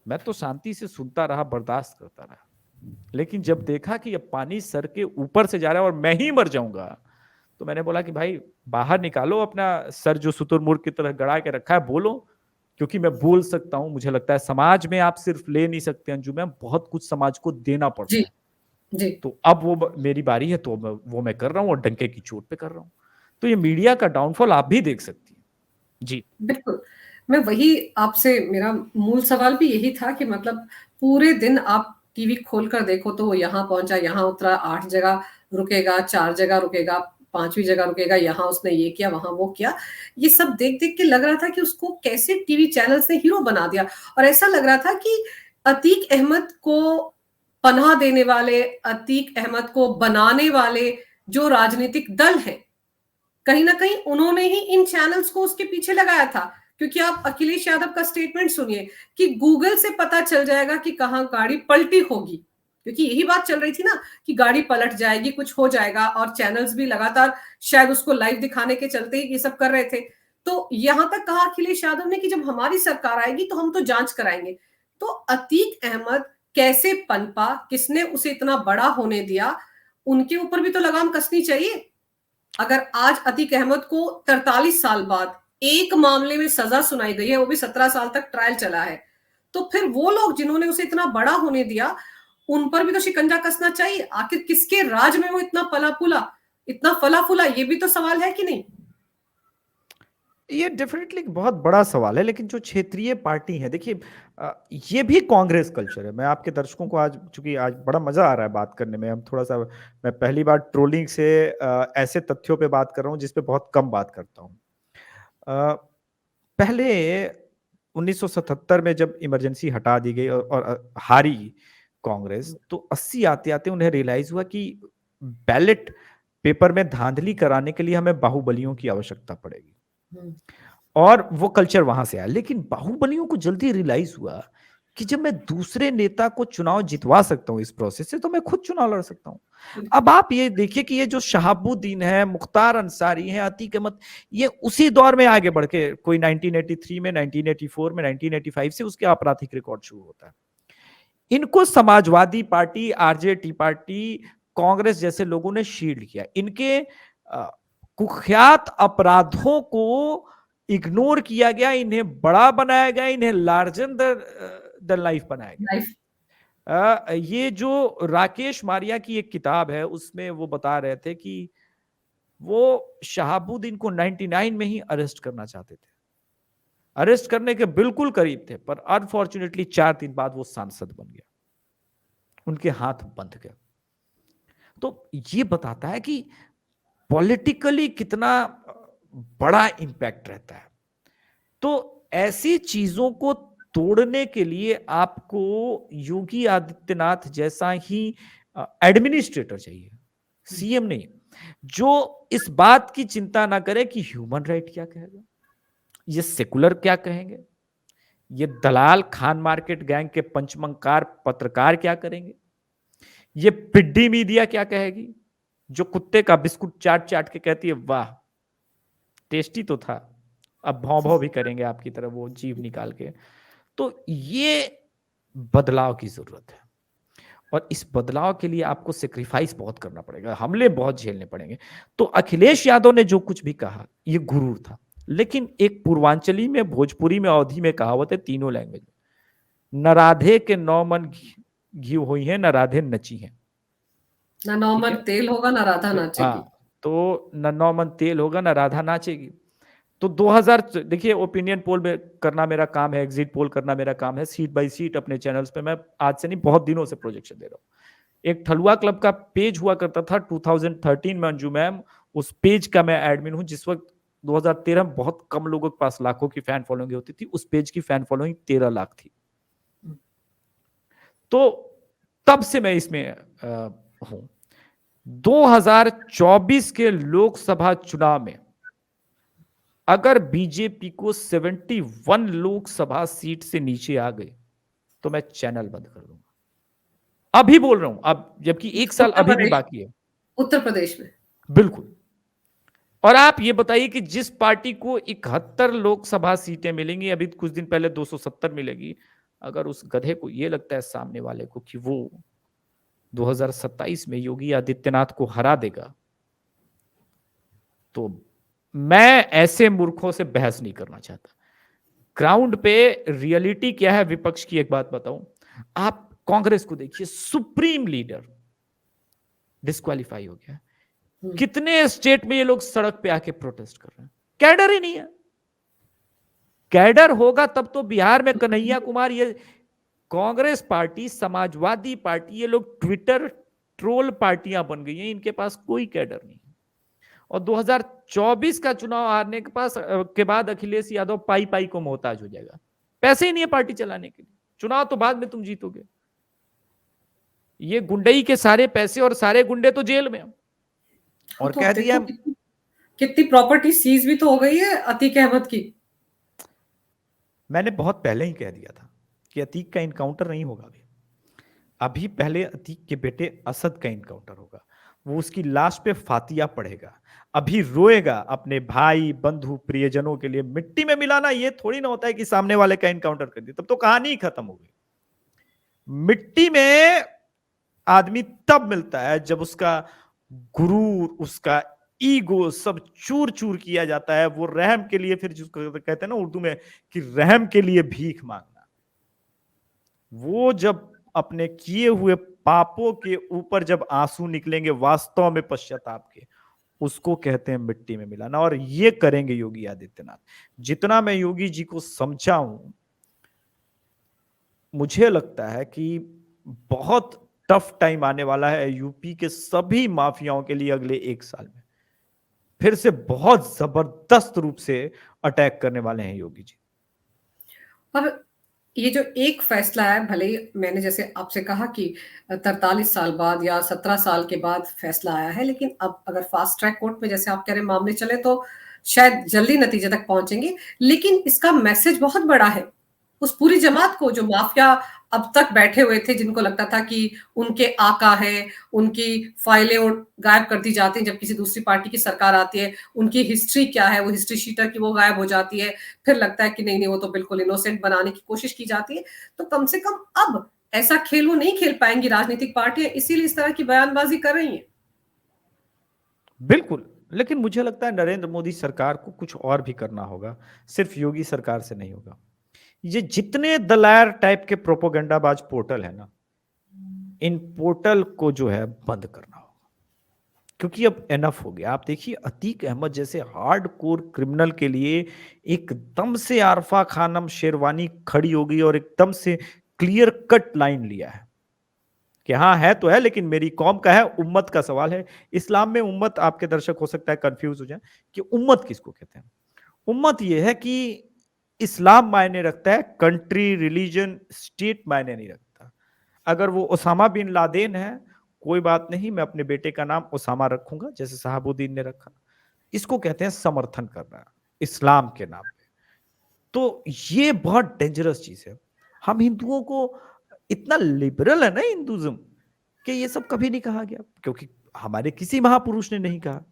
मैं तो शांति से सुनता रहा, बर्दाश्त करता रहा। लेकिन जब देखा कि अब पानी सर के ऊपर से जा रहा है और मैं ही मर जाऊंगा, तो मैंने बोला कि भाई बाहर निकालो अपना सर जो शुतुरमुर्ग की तरह गड़ा के रखा है, बोलो, क्योंकि मैं बोल सकता हूं। मुझे लगता है समाज में आप सिर्फ ले नहीं सकते अंजुम, बहुत कुछ समाज को देना पड़ता जी, है। जी। तो अब वो मेरी बारी है, तो वो मैं कर रहा हूं, और डंके की चोट पे कर रहा हूं। तो ये मीडिया का डाउनफॉल आप भी देख सकती हैं। जी बिल्कुल, मैं वही आपसे, मेरा मूल सवाल भी यही था कि मतलब पूरे दिन आप टीवी खोलकर देखो तो वो यहाँ पहुँचा, यहाँ उतरा, 8 जगह रुकेगा, 4 जगह रुकेगा, 5वीं जगह रुकेगा, यहाँ उसने ये किया, वहाँ वो किया। ये सब देख-देख के लग रहा था कि उसको कैसे टीवी चैनल्स ने हीरो बना दिया, और ऐसा लग रहा था कि अतीक अहमद को पनाह देने वाले, अतीक अहमद को बनाने वाले जो राजनीतिक दल हैं, कहीं ना कहीं उन्होंने ही इन चैनल्स को उसके पीछे लगाया था। क्योंकि आप अखिलेश यादव का स्टेटमेंट सुनिए कि गूगल से पता चल जाएगा कि कहां गाड़ी पलटी होगी, क्योंकि यही बात चल रही थी ना कि गाड़ी पलट जाएगी, कुछ हो जाएगा, और चैनल्स भी लगातार शायद उसको लाइव दिखाने के चलते ही ये सब कर रहे थे। तो यहां तक कहा अखिलेश यादव ने कि जब हमारी सरकार आएगी तो हम तो जांच कराएंगे। तो अतीक अहमद कैसे पनपा, किसने उसे इतना बड़ा होने दिया, उनके ऊपर भी तो लगाम कसनी चाहिए। अगर आज अतीक अहमद को 43 साल बाद एक मामले में सजा सुनाई गई है, वो भी 17 साल तक ट्रायल चला है, तो फिर वो लोग जिन्होंने उसे इतना बड़ा होने दिया, उन पर भी तो शिकंजा कसना चाहिए। आखिर किसके राज में वो इतना फला फूला, ये भी तो सवाल है कि नहीं? ये डेफिनेटली बहुत बड़ा सवाल है, लेकिन जो क्षेत्रीय पार्टी है, देखिए ये भी कांग्रेस कल्चर है। मैं आपके दर्शकों को आज, चूंकि आज बड़ा मजा आ रहा है बात करने में, हम थोड़ा सा, मैं पहली बार ट्रोलिंग से ऐसे तथ्यों पे बात कर रहा हूँ जिस पे बहुत कम बात करता हूँ। पहले 1977 में जब इमरजेंसी हटा दी गई और हारी कांग्रेस, तो 80 आते आते उन्हें रियलाइज हुआ कि बैलेट पेपर में धांधली कराने के लिए हमें बाहुबलियों की आवश्यकता पड़ेगी, और वो कल्चर वहां से आया। लेकिन बाहुबलियों को जल्दी रियलाइज हुआ कि जब मैं दूसरे नेता को चुनाव जितवा सकता हूं इस प्रोसेस से, तो मैं खुद चुनाव लड़ सकता हूं। अब आप ये देखिए कि ये जो शहाबुद्दीन है, मुख्तार अंसारी है, अतीक अहमद, ये उसी दौर में आगे बढ़ के, कोई 1983 में, 1984 में, 1985 से उसके आपराधिक रिकॉर्ड शुरू होता है। इनको Samajwadi party, RJD party, Congress जैसे लोगों ने शील्ड किया। इनके कुख्यात अपराधों को इग्नोर किया गया, इन्हें बड़ा बनाया गया, इन्हें लार्जर देन लाइफ बनाया गया। ये जो राकेश मारिया की एक किताब है, उसमें वो बता रहे थे कि वो शहाबुद्दीन को 99 में ही अरेस्ट करना चाहते थे, अरेस्ट करने के बिल्कुल करीब थे, पर अनफॉर्चुनेटली 4 दिन बाद वो सांसद बन गया, उनके हाथ बंध गए। तो ये बताता है कि पॉलिटिकली कितना बड़ा इंपैक्ट रहता है। तो ऐसी चीजों को तोड़ने के लिए आपको योगी आदित्यनाथ जैसा ही एडमिनिस्ट्रेटर चाहिए, सीएम नहीं, जो इस बात की चिंता ना करे कि ह्यूमन राइट क्या कहेगा, ये सेकुलर क्या कहेंगे, ये दलाल खान मार्केट गैंग के पंचमंकार पत्रकार क्या करेंगे, ये पिड्डी मीडिया क्या कहेगी, जो कुत्ते का बिस्कुट चाट चाट के कहती है वाह टेस्टी तो था, अब भौं भौं भी करेंगे आपकी तरह वो जीभ निकाल के। तो ये बदलाव की जरूरत है, और इस बदलाव के लिए आपको सेक्रीफाइस बहुत करना पड़ेगा, हमले बहुत झेलने पड़ेंगे। तो अखिलेश यादव ने जो कुछ भी कहा ये गुरूर था, लेकिन एक पूर्वांचली में, भोजपुरी में, अवधी में कहावत है, तीनों लैंग्वेज में, न राधे के 9 मन घी हुई है, न राधे नची है, ना 9 मन तेल होगा, ना राधा नाचेगी। हाँ, तो न 9 मन तेल होगा, न राधा नाचेगी। तो 2000, देखिए ओपिनियन पोल में करना मेरा काम है, एग्जिट पोल करना मेरा काम है, सीट बाय सीट अपने चैनल्स पे मैं आज से नहीं बहुत दिनों से प्रोजेक्शन दे रहा हूँ। एक ठलुआ क्लब का पेज हुआ करता था 2013 में अंजू मैम, उस पेज का मैं एडमिन हूं। जिस वक्त 2013 में बहुत कम लोगों के पास लाखों की फैन फॉलोइंग होती थी, उस पेज की फैन फॉलोइंग 13 लाख थी। तो तब से मैं इसमें हूं। 2024 के लोकसभा चुनाव में अगर बीजेपी को 71 लोकसभा सीट से नीचे आ गए तो मैं चैनल बंद कर दूंगा। अभी बोल रहा हूं, अब जबकि एक साल उत्तर अभी भी प्रदेश बाकी है। उत्तर प्रदेश में बिल्कुल। और आप ये बताइए कि जिस पार्टी को 71 लोकसभा सीटें मिलेंगी, अभी कुछ दिन पहले 270 मिलेगी, अगर उस गधे को ये लगता है सामने वाले को कि वो 2027 में योगी आदित्यनाथ को हरा देगा, तो मैं ऐसे मूर्खों से बहस नहीं करना चाहता। ग्राउंड पे रियलिटी क्या है विपक्ष की, एक बात बताऊं, आप कांग्रेस को देखिए, सुप्रीम लीडर डिस्क्वालीफाई हो गया। कितने स्टेट में ये लोग सड़क पे आके प्रोटेस्ट कर रहे हैं? कैडर ही नहीं है। कैडर होगा तब तो बिहार में कन्हैया कुमार, ये कांग्रेस पार्टी, समाजवादी पार्टी, ये लोग ट्विटर ट्रोल पार्टियां बन गई हैं, इनके पास कोई कैडर नहीं। और 2024 का चुनाव हारने के बाद अखिलेश यादव पाई पाई को मोहताज हो जाएगा। पैसे ही नहीं है पार्टी चलाने के लिए। चुनाव तो बाद में तुम जीतोगे। ये गुंडई के सारे पैसे और सारे गुंडे तो जेल में। और तो कह दिया कितनी प्रॉपर्टी सीज भी तो हो गई है अतीक अहमद की। मैंने बहुत पहले ही कह दिया था कि अतीक का इनकाउंटर नहीं होगा। अभी पहले अतीक के बेटे असद का इनकाउंटर होगा। वो उसकी लाश पे फातिया पढ़ेगा, अभी रोएगा अपने भाई बंधु प्रियजनों के लिए। मिट्टी में मिलाना ये थोड़ी ना होता है कि सामने वाले का इनकाउंटर कर दिया, तब तो कहानी ही खत्म हो गई। मिट्टी में आदमी तब मिलता है जब उसका गुरूर, उसका ईगो सब चूर चूर किया जाता है। वो रहम के लिए, फिर जिसको कहते हैं ना उर्दू में कि रहम के लिए भीख मांगना, वो जब अपने किए हुए पापों के ऊपर जब आंसू निकलेंगे वास्तव में पश्चाताप के, उसको कहते हैं मिट्टी में मिलाना। और ये करेंगे योगी आदित्यनाथ। जितना मैं योगी जी को समझा हूं, मुझे लगता है कि बहुत टफ टाइम आने वाला है यूपी के सभी माफियाओं के लिए। अगले एक साल में फिर से बहुत जबरदस्त रूप से अटैक करने वाले हैं योगी जी। अब ये जो एक फैसला है, भले ही मैंने जैसे आपसे कहा कि 43 साल बाद या 17 साल के बाद फैसला आया है, लेकिन अब अगर फास्ट ट्रैक कोर्ट में जैसे आप कह रहे हैं मामले चले तो शायद जल्दी नतीजे तक पहुंचेंगे। लेकिन इसका मैसेज बहुत बड़ा है उस पूरी जमात को जो माफिया अब तक बैठे हुए थे, जिनको लगता था कि उनके आका है, उनकी फाइलें गायब कर दी जाती हैं जब किसी दूसरी पार्टी की सरकार आती है, उनकी हिस्ट्री क्या है, वो हिस्ट्री शीटर की वो गायब हो जाती है, फिर लगता है कि नहीं नहीं वो तो बिल्कुल इनोसेंट बनाने की कोशिश की जाती है। तो कम से कम अब ऐसा खेल वो नहीं खेल पाएंगी राजनीतिक पार्टियां, इसीलिए इस तरह की बयानबाजी कर रही हैं। बिल्कुल, लेकिन मुझे लगता है नरेंद्र मोदी सरकार को कुछ और भी करना होगा, सिर्फ योगी सरकार से नहीं होगा। ये जितने दलायर टाइप के प्रोपोगंडाबाज पोर्टल है ना, इन पोर्टल को जो है बंद करना होगा, क्योंकि अब एनफ हो गया। आप देखिए अतीक अहमद जैसे हार्ड कोर क्रिमिनल के लिए एकदम से आरफा खानम शेरवानी खड़ी हो गई और एकदम से क्लियर कट लाइन लिया है कि हाँ है तो है, लेकिन मेरी कौम का है, उम्मत का सवाल है। इस्लाम में उम्मत, आपके दर्शक हो सकता है कंफ्यूज हो जाए कि उम्मत किसको कहते हैं। उम्मत यह है कि इस्लाम मायने रखता है, कंट्री रिलीजन स्टेट मायने नहीं रखता। अगर वो ओसामा बिन लादेन है, कोई बात नहीं, मैं अपने बेटे का नाम ओसामा रखूंगा जैसे साहबुद्दीन ने रखा। इसको कहते हैं समर्थन करना इस्लाम के नाम पे। तो ये बहुत डेंजरस चीज है। हम हिंदुओं को इतना लिबरल है ना हिंदुज्म कि ये सब कभी नहीं कहा गया, क्योंकि हमारे किसी महापुरुष ने नहीं कहा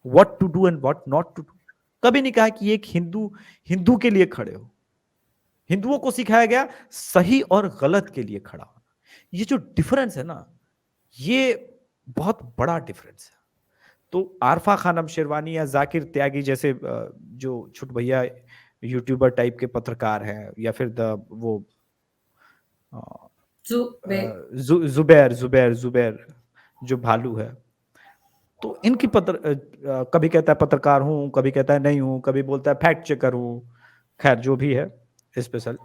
what to do and what not to do. कभी नहीं कहा कि एक हिंदू के लिए खड़े हो। हिंदुओं को सिखाया गया सही और गलत के लिए खड़ा होना। ये जो डिफरेंस है ना, ये बहुत बड़ा डिफरेंस है। तो आरफा खानम शेरवानी या जाकिर त्यागी जैसे जो छुट भैया यूट्यूबर टाइप के पत्रकार हैं, या फिर वो जुबैर जुबैर जुबैर जो भालू है, तो इनकी कभी कहता है पत्रकार हूं, कभी कहता है नहीं हूं, कभी बोलता है फैक्ट चेकर हूं, खैर जो भी है स्पेशल।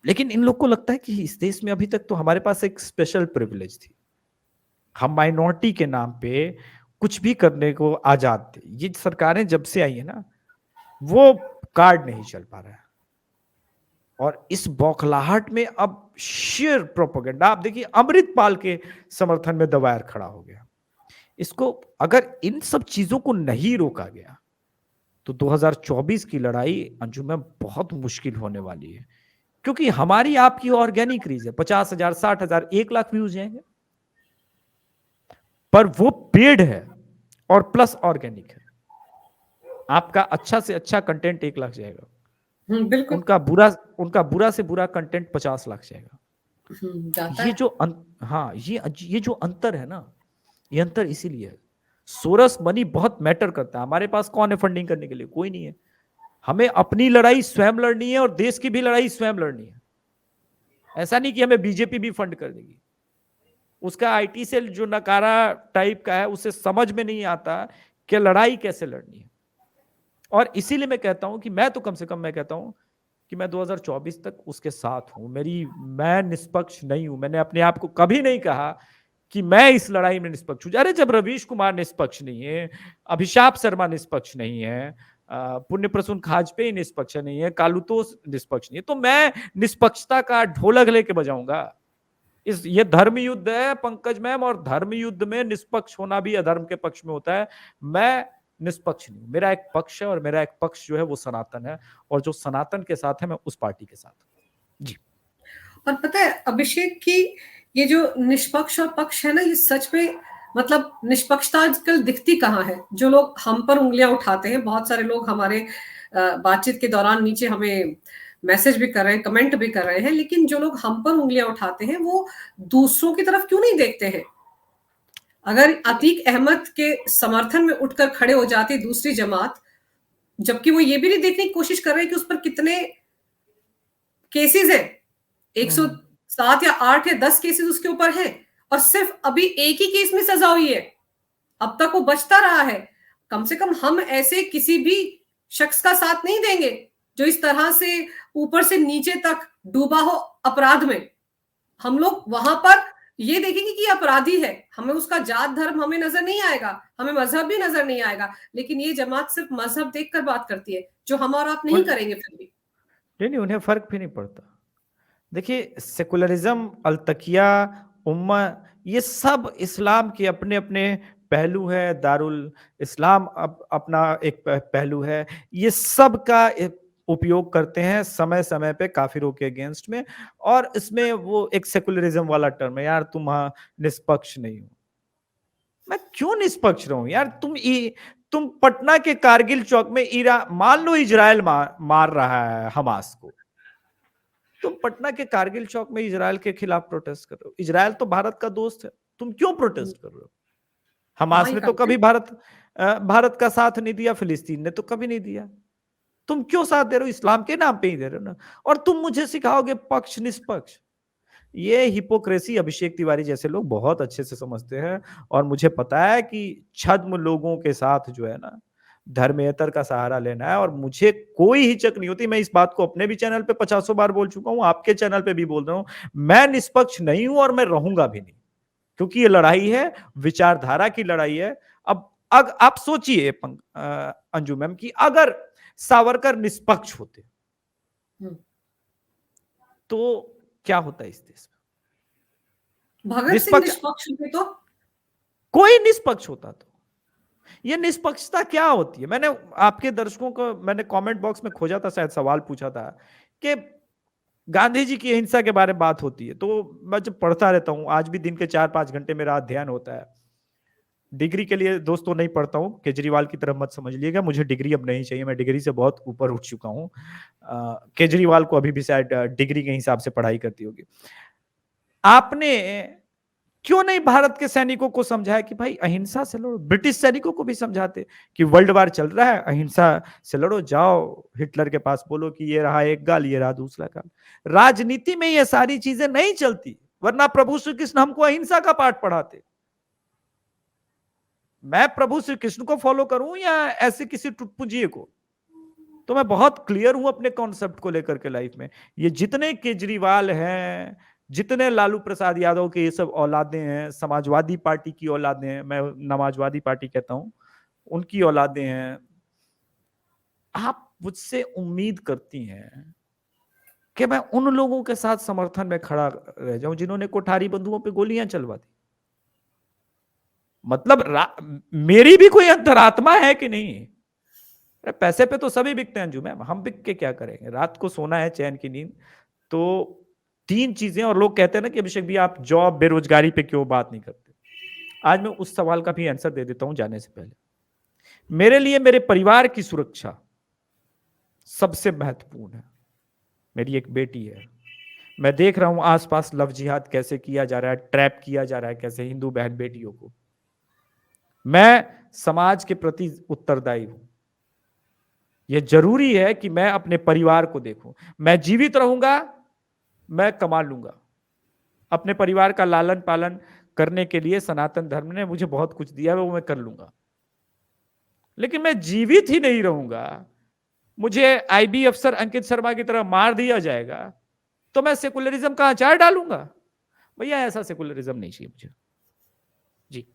लेकिन इन लोग को लगता है कि इस देश में अभी तक तो हमारे पास एक स्पेशल प्रिविलेज थी। हम माइनॉरिटी के नाम पे कुछ भी करने को आजाद थे। ये सरकारें जब से आई है ना, वो कार्ड नहीं चल पा रहा है। और इस बौखलाहट में अब शेयर प्रोपेगेंडा, आप देखिए अमृतपाल के समर्थन में दबायर खड़ा हो गया। इसको अगर इन सब चीजों को नहीं रोका गया तो 2024 की लड़ाई अंजुम बहुत मुश्किल होने वाली है, क्योंकि हमारी आपकी ऑर्गेनिक रीच है 50,000, 60,000, 1 लाख व्यूज जाएंगे, पर वो पेड है और प्लस ऑर्गेनिक है। आपका अच्छा से अच्छा कंटेंट 1 लाख जाएगा, बिल्कुल। उनका बुरा से बुरा कंटेंट 50 लाख जाएगा। जाता ये है। जो हाँ, ये जो अंतर है ना, ये अंतर इसीलिए है। सोरस मनी बहुत मैटर करता है। हमारे पास कौन है फंडिंग करने के लिए? कोई नहीं है। हमें अपनी लड़ाई स्वयं लड़नी है और देश की भी लड़ाई स्वयं लड़नी है। ऐसा नहीं कि हमें बीजेपी भी फंड कर देगी। उसका आईटी सेल जो नकारा टाइप का है, उसे समझ में नहीं आता कि लड़ाई कैसे लड़नी है। और इसीलिए मैं कहता हूं कि मैं तो कम से कम मैं कहता हूं कि मैं 2024 तक उसके साथ हूं। मैं निष्पक्ष नहीं हूं। मैंने अपने आप को कभी नहीं कहा कि मैं इस लड़ाई में निष्पक्ष हूं। अरे जब रवीश कुमार निष्पक्ष नहीं है, अभिशाप शर्मा निष्पक्ष नहीं है, पुण्य प्रसून खाजपेयी निष्पक्ष नहीं है, कालुतोष निष्पक्ष नहीं है, तो मैं निष्पक्षता का ढोलक लेके बजाऊंगा। ये धर्म युद्ध है पंकज मैम, और धर्म युद्ध में निष्पक्ष होना भी अधर्म के पक्ष में होता है। मैं निष्पक्ष नहीं हूं। मेरा एक पक्ष है और मेरा एक पक्ष जो है वो सनातन है, और जो सनातन के साथ है मैं उस पार्टी के साथ जी। और पता है अभिषेक की ये जो निष्पक्ष और पक्ष है ना, ये सच में मतलब निष्पक्षता आजकल दिखती कहाँ है? जो लोग हम पर उंगलियां उठाते हैं, बहुत सारे लोग हमारे बातचीत के दौरान नीचे हमें मैसेज भी कर रहे हैं, कमेंट भी कर रहे हैं, लेकिन जो लोग हम पर उंगलियां उठाते हैं वो दूसरों की तरफ क्यों नहीं देखते हैं? अगर अतीक अहमद के समर्थन में उठकर खड़े हो जाती दूसरी जमात, जबकि वो ये भी नहीं देखने की कोशिश कर रहे हैं कि उस पर कितने केसेस हैं, 107 या 8 या 10 केसेस उसके ऊपर हैं, और सिर्फ अभी एक ही केस में सजा हुई है, अब तक वो बचता रहा है। कम से कम हम ऐसे किसी भी शख्स का साथ नहीं देंगे जो इस तरह से ऊपर से नीचे तक डूबा हो अपराध में। हम लोग वहां पर ये देखेंगे कि अपराधी है, हमें उसका जात धर्म हमें नजर नहीं आएगा, हमें मजहब भी नजर नहीं आएगा, लेकिन ये जमात सिर्फ मजहब देखकर बात करती है, जो हम और आप नहीं करेंगे फिर भी। नहीं, उन्हें फर्क भी नहीं पड़ता। देखिए सेकुलरिज्म, अलतकिया, उम्मा, ये सब इस्लाम के अपने अपने पहलू है। दारुल इस्लाम अपना एक पहलू है। ये सब का उपयोग करते हैं समय समय पे काफिरों के अगेंस्ट में, और इसमें वो एक सेकुलरिज्म वाला टर्म है, यार तुम निष्पक्ष नहीं हो। मैं क्यों निष्पक्ष रहूं यार? तुम पटना के कारगिल चौक में मान लो इजराइल मार रहा है हमास को, तुम पटना के कारगिल चौक में इजराइल के खिलाफ प्रोटेस्ट कर रहे हो। इजराइल तो भारत का दोस्त है, तुम क्यों प्रोटेस्ट कर रहे हो? हमास ने तो कभी भारत का साथ नहीं दिया, फिलिस्तीन ने तो कभी नहीं दिया। तुम क्यों साथ दे रहे हो? इस्लाम के नाम पे ही दे रहे हो ना। और तुम मुझे सिखाओगे पक्ष निष्पक्ष? ये हिपोक्रेसी अभिषेक तिवारी जैसे लोग बहुत अच्छे से समझते हैं, और मुझे पता है कि छद्म लोगों के साथ जो है ना, धर्मेतर का सहारा लेना है। और मुझे कोई हिचक नहीं होती। मैं इस बात को अपने भी चैनल पे 50 बार बोल चुका हूं, आपके चैनल पे भी बोल रहा हूं, मैं निष्पक्ष नहीं हूं और मैं रहूंगा भी नहीं, क्योंकि ये लड़ाई है, विचारधारा की लड़ाई है। अब आप सोचिए अंजू मैम कि अगर सावरकर निष्पक्ष होते तो क्या होता है इस देश में? भगत सिंह निष्पक्ष होते तो कोई निष्पक्ष होता तो ये निष्पक्षता क्या होती है? मैंने आपके दर्शकों को मैंने कमेंट बॉक्स में खोजा था, शायद सवाल पूछा था कि गांधी जी की अहिंसा के बारे में बात होती है, तो मैं जब पढ़ता रहता हूं, आज भी दिन के 4-5 घंटे मेरा अध्ययन होता है। डिग्री के लिए दोस्तों नहीं पढ़ता हूं, केजरीवाल की तरफ मत समझिएगा, मुझे डिग्री अब नहीं चाहिए, मैं डिग्री से बहुत ऊपर उठ चुका हूं। केजरीवाल को अभी भी शायद डिग्री के हिसाब से पढ़ाई करती होगी। आपने क्यों नहीं भारत के सैनिकों को समझाया कि भाई अहिंसा से लड़ो? ब्रिटिश सैनिकों को भी समझाते कि वर्ल्ड वार चल रहा है, अहिंसा से लड़ो, जाओ हिटलर के पास बोलो कि ये रहा एक गाल, ये रहा दूसरा गाल। राजनीति में ये सारी चीजें नहीं चलती, वरना प्रभु श्री कृष्ण हमको अहिंसा का पाठ पढ़ाते। मैं प्रभु श्री कृष्ण को फॉलो करूं या ऐसे किसी टुटपुंजिए को? तो मैं बहुत क्लियर हूं अपने कॉन्सेप्ट को लेकर के लाइफ में। ये जितने केजरीवाल हैं, जितने लालू प्रसाद यादव के ये सब औलादे हैं, समाजवादी पार्टी की औलादे हैं, मैं समाजवादी पार्टी कहता हूं, उनकी औलादे हैं, आप मुझसे उम्मीद करती हैं कि मैं उन लोगों के साथ समर्थन में खड़ा रह जाऊं जिन्होंने कोठारी बंधुओं पे गोलियां चलवा दी। मतलब मेरी भी कोई अंतरात्मा है कि नहीं? अरे पैसे पे तो सभी बिकते हैं अंजू मैम, हम बिक के क्या करेंगे? रात को सोना है चैन की नींद। तो 3 चीजें, और लोग कहते हैं ना कि अभिषेक भी आप जॉब बेरोजगारी पे क्यों बात नहीं करते? आज मैं उस सवाल का भी आंसर दे देता हूं जाने से पहले। मेरे लिए मेरे परिवार की सुरक्षा सबसे महत्वपूर्ण है। मेरी एक बेटी है, मैं देख रहा हूं आसपास लव जिहाद कैसे किया जा रहा है, ट्रैप किया जा रहा है कैसे हिंदू बहन बेटियों को। मैं समाज के प्रति उत्तरदायी हूं। यह जरूरी है कि मैं अपने परिवार को देखूं। मैं जीवित रहूंगा, मैं कमा लूंगा। अपने परिवार का लालन पालन करने के लिए सनातन धर्म ने मुझे बहुत कुछ दिया है, वो मैं कर लूंगा। लेकिन मैं जीवित ही नहीं रहूंगा, मुझे आईबी अफसर अंकित शर्मा की तरह मार दिया जाएगा, तो मैं सेकुलरिज्म का अचार डालूंगा? भैया ऐसा सेकुलरिज्म नहीं चाहिए मुझे जी।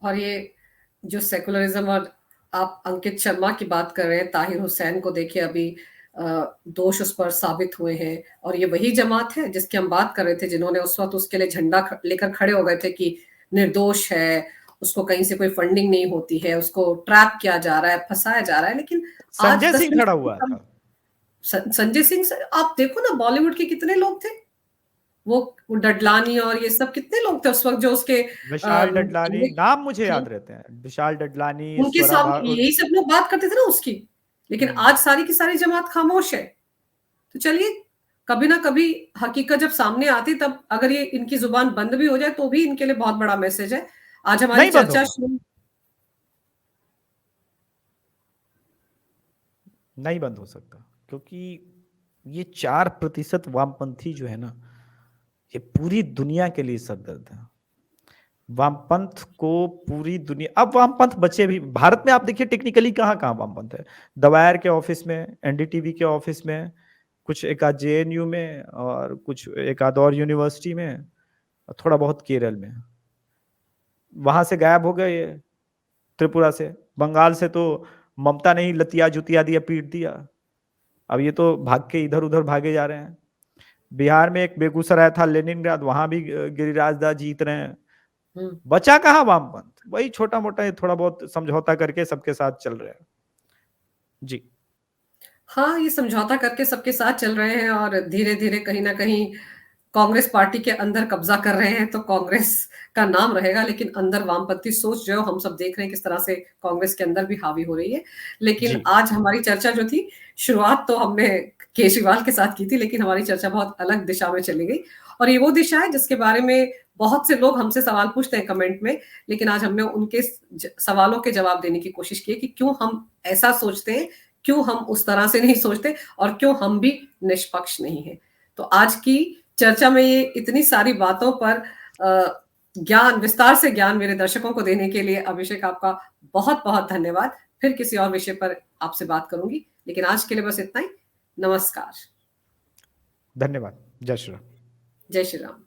और ये जो सेकुलरिज्म, और आप अंकित शर्मा की बात कर रहे हैं, ताहिर हुसैन को देखिए, अभी दोष उस पर साबित हुए हैं। और ये वही जमात है जिसकी हम बात कर रहे थे, जिन्होंने उस वक्त उसके लिए झंडा लेकर खड़े हो गए थे कि निर्दोष है, उसको कहीं से कोई फंडिंग नहीं होती है, उसको ट्रैप किया जा रहा है, फंसाया जा रहा है। लेकिन आज संजय 10 सिंह दिन खड़ा हुआ था। संजय सिंह से आप देखो ना, बॉलीवुड के कितने लोग थे, वो डडलानी और ये सब कितने लोग थे उस वक्त जो उसके विशाल डडलानी, नाम मुझे याद रहते हैं, विशाल डडलानी, उनके स्वरा सामने यही सब लोग बात करते थे ना उसकी। लेकिन आज सारी की सारी जमात खामोश है। तो चलिए, कभी ना कभी हकीकत जब सामने आती, तब अगर ये इनकी जुबान बंद भी हो जाए तो भी इनके लिए बहुत बड़ा मैसेज है। आज हमारी नहीं बंद चर्चा होगा, नहीं बंद हो सकता, क्योंकि ये 4% वामपंथी जो है ना, ये पूरी दुनिया के लिए सरदर्द है। वामपंथ को पूरी दुनिया, अब वामपंथ बचे भी भारत में, आप देखिए टेक्निकली कहाँ कहाँ वामपंथ है। दवायर के ऑफिस में, एनडीटीवी के ऑफिस में, कुछ एक आध जेएनयू में, और कुछ एक आध और यूनिवर्सिटी में, और थोड़ा बहुत केरल में। वहां से गायब हो गए ये, त्रिपुरा से, बंगाल से तो ममता ने ही लतिया जुतिया दिया, पीट दिया। अब ये तो भाग के इधर उधर भागे जा रहे हैं। बिहार में एक बेगूसराय था, लेनिनग्राद, वहां भी गिरिराज दास जीत रहे हैं। बचा कहाँ वामपंथ? वही छोटा मोटा थोड़ा बहुत समझौता करके सबके साथ चल रहे हैं जी। हाँ, ये समझौता करके सबके साथ चल रहे हैं, और धीरे धीरे कहीं ना कहीं कांग्रेस पार्टी के अंदर कब्जा कर रहे हैं। तो कांग्रेस का नाम रहेगा, लेकिन अंदर वामपंथी सोच जो है, हम सब देख रहे हैं किस तरह से कांग्रेस के अंदर भी हावी हो रही है। लेकिन जी। आज हमारी चर्चा जो थी, शुरुआत तो हमने केजरीवाल के साथ की थी, लेकिन हमारी चर्चा बहुत अलग दिशा में चली गई। और ये वो दिशा है जिसके बारे में बहुत से लोग हमसे सवाल पूछते हैं कमेंट में, लेकिन आज हमने उनके सवालों के जवाब देने की कोशिश की है कि क्यों हम ऐसा सोचते हैं, क्यों हम उस तरह से नहीं सोचते, और क्यों हम भी निष्पक्ष नहीं है। तो आज की चर्चा में ये इतनी सारी बातों पर ज्ञान, विस्तार से ज्ञान मेरे दर्शकों को देने के लिए अभिषेक, आपका बहुत बहुत धन्यवाद। फिर किसी और विषय पर आपसे बात करूंगी, लेकिन आज के लिए बस इतना ही। नमस्कार। धन्यवाद। जय श्री राम। जय श्री राम।